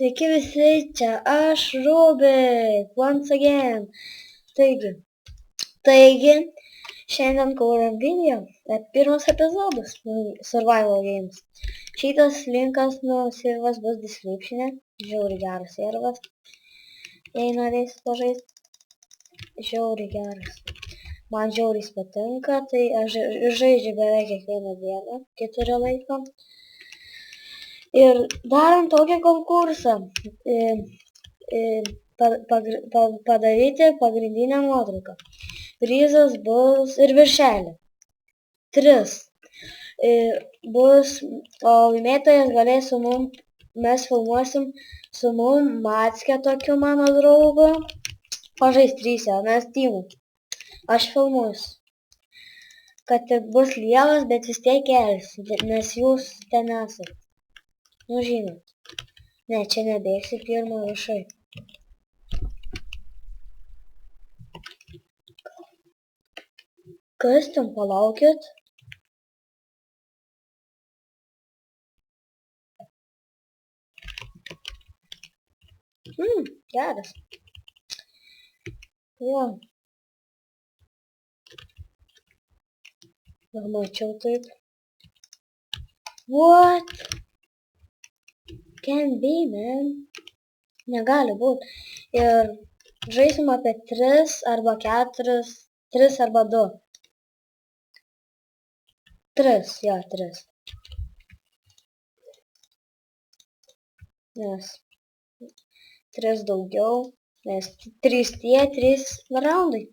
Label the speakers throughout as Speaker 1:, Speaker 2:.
Speaker 1: Sveiki visi, čia aš, Rubik, once again. Taigi, šiandien kuriam video apie pirmus epizodus Survival Games. Šitas linkas servas bus description'e, žiauri geras servas. Jei norėsit pažaisti, žiauri geras. Man žiauris patinka, tai aš žaidžiu beveik kiekvieną dieną, 4 laiko. Ir darom tokį konkursą, padaryti pagrindinę nuotrauką. Prizas bus ir viršelį. 3. Bus, o laimėtojas galės su mum, mes filmuosim su mum Macke tokiu mano draugu. Pažais 3, o mes teamu. Aš filmuosiu. Kad bus lievas, bet vis tiek kelsi, nes jūs ten esat. Nu žinot. Ne, čia nebėgsi pirmą viešai. Kas ten, palaukit? Geras. Jo. Mačiau taip. What? Can be, man. Negali būt. Ir žaisim apie 3 arba 4, 3 arba 2. 3, jo, 3. Nes 3 daugiau, nes 3 tie, 3 raundai.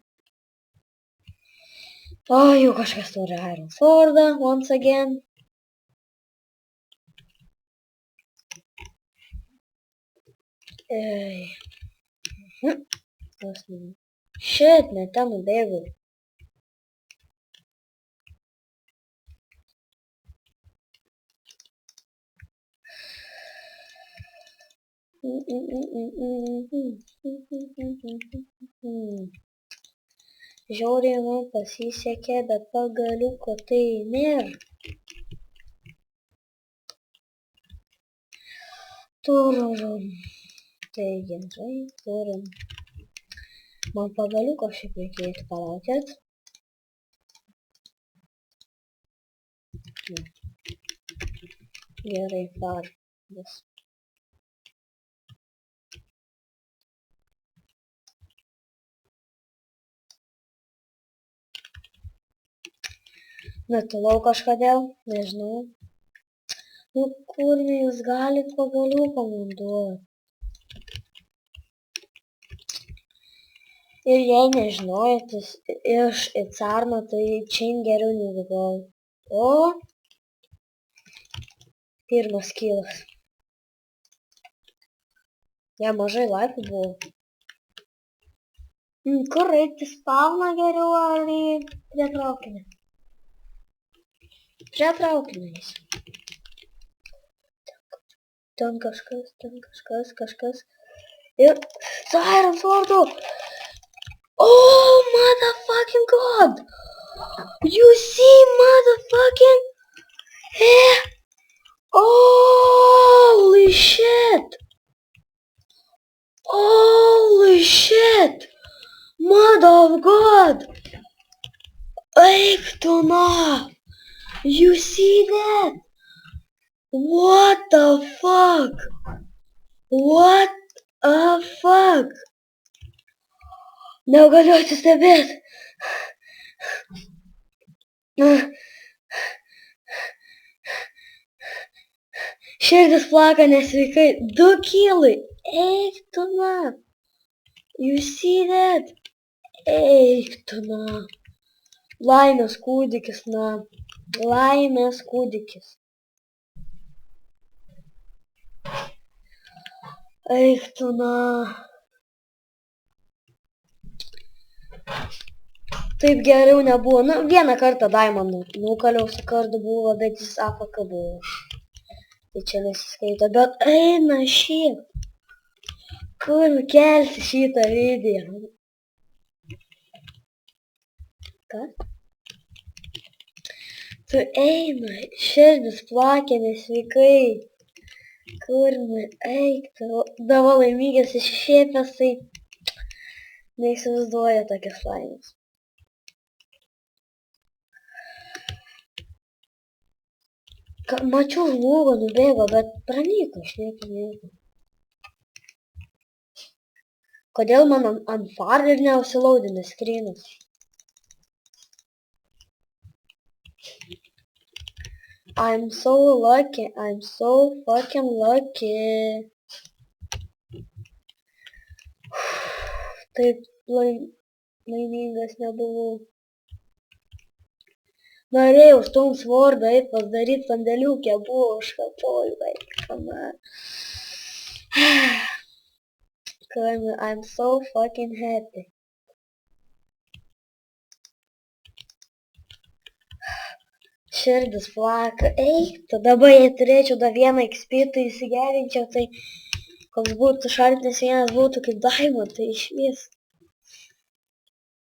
Speaker 1: O, jau kažkas turi Iron Swordą, once again. Shit, ne ten nubėgau. Žiauriai man pasisekė, bet pagaliuko tai nėra. Turum. Taigi, turim. Man pagaliuko šiaip reikėtų, palaukėt. Gerai, vis. Nutilau kažkodėl, nežinau. Nu, kur jūs galit pagaliuką man duoti? Ir jei nežinojat, iš Icarno, tai čia geriau negu gal. O, pirmas kilas. Ja, mažai laipų buvo. Kur eiti, spawną geriau ar prie traukinio? Prie traukinio jis. Ten kažkas. Ir su Iron Swordu. Oh, motherfucking god! You see, motherfucking... Holy shit! Holy shit! Mother of god! Eik tu na! You see that? What the fuck? What the fuck? Negaliu atsistebėti. Širdis plaka nesveikai. 2 kilai. Eik tu na. You see that? Eik tu na. Laimės kūdikis, na. Laimės kūdikis. Eik tu na. Taip geriau nebuvo. Nu, vieną kartą Diamondų nukaliau su kardu buvo, bet jis AFK buvo. Tai čia nesiskaito, bet eina šiaip. Kur kelsi šitą video? Ką? Tu eina, širdis plakė nesveikai. Kurmi, eik, tavo laimygės iššėpęs, tai neįsivaizduoja tokias laimės. Mačiau žmogų nubėgo, bet pranyko, aš nieko. Kodėl man ant far ir neusilaudina skrynas? I'm so lucky, I'm so fucking lucky. Taip laimingas nebuvau. Norėjau stumt svordą, eit pasidaryt sandėliukę, buvo užkapoj, vaikama. I'm so fucking happy. Širdis plaka, eik, dabar jei turėčiau dar vieną XP, tai įsigerinčiau, tai koks būtų šaltinis vienas būtų kaip Diamond, tai išvis.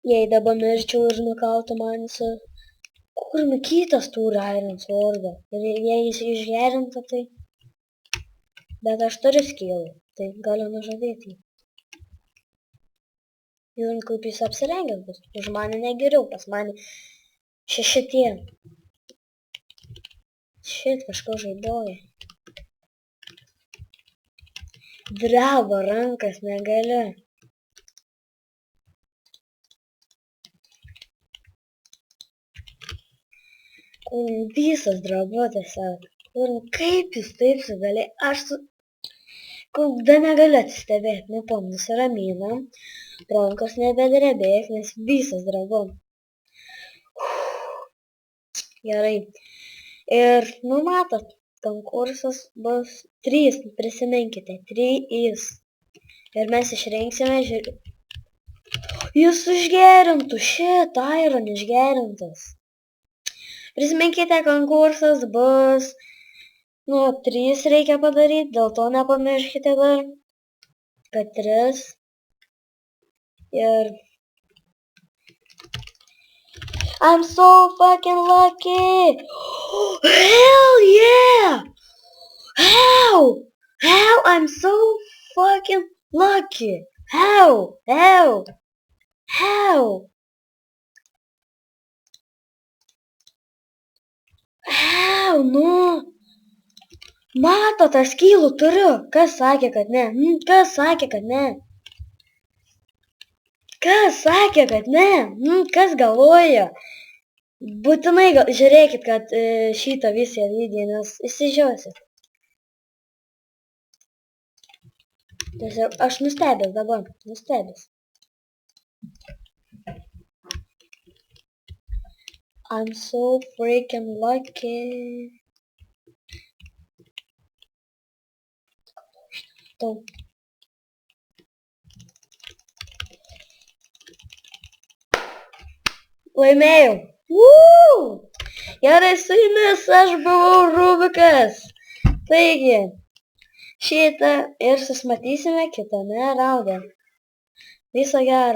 Speaker 1: Jei dabar mirčiau ir nukaltų man su... Kur kitas turi Iron Swordą? Ir jei jis išgerintų, tai... Bet aš turiu skillų, tai galiu nužudėti jį. Žiūrint, kaip jis apsirengęs bus. Už mane negeriau, pas mane 6 tie. Šit, kažko žaiboja. Dreba rankas, negali. Visas dreba tiesiog. Kaip jis taip sugalė? Aš su... Da negaliu atsistebėti, nusiraminam. Rankos nebedrebės, nes visas dreba. Gerai. Ir, matot, konkursas bus 3, prisiminkite, 3. Ir mes išrinksime Jis išgerintų, šit, Iron išgerintas. Prisiminkite, konkursas bus, 3 reikia padaryti, dėl to nepamirškite dar, kad 3. Ir... I'm so fucking lucky! Oh, hell yeah! How? I'm so fucking lucky! How? Nu? Matot, aš skylų turiu. Kas sakė, kad ne? Kas sakė, kad ne? Kas galvoja? Būtinai žiūrėkit, kad šitą visą video, nes įsižiosit. Tiesiog aš nustebęs dabar, I'm so freaking lucky. Laimėjau. Gerai, su jumis aš buvau Rubikas. Taigi, šitą ir susimatysime kitame raunde. Viso gero.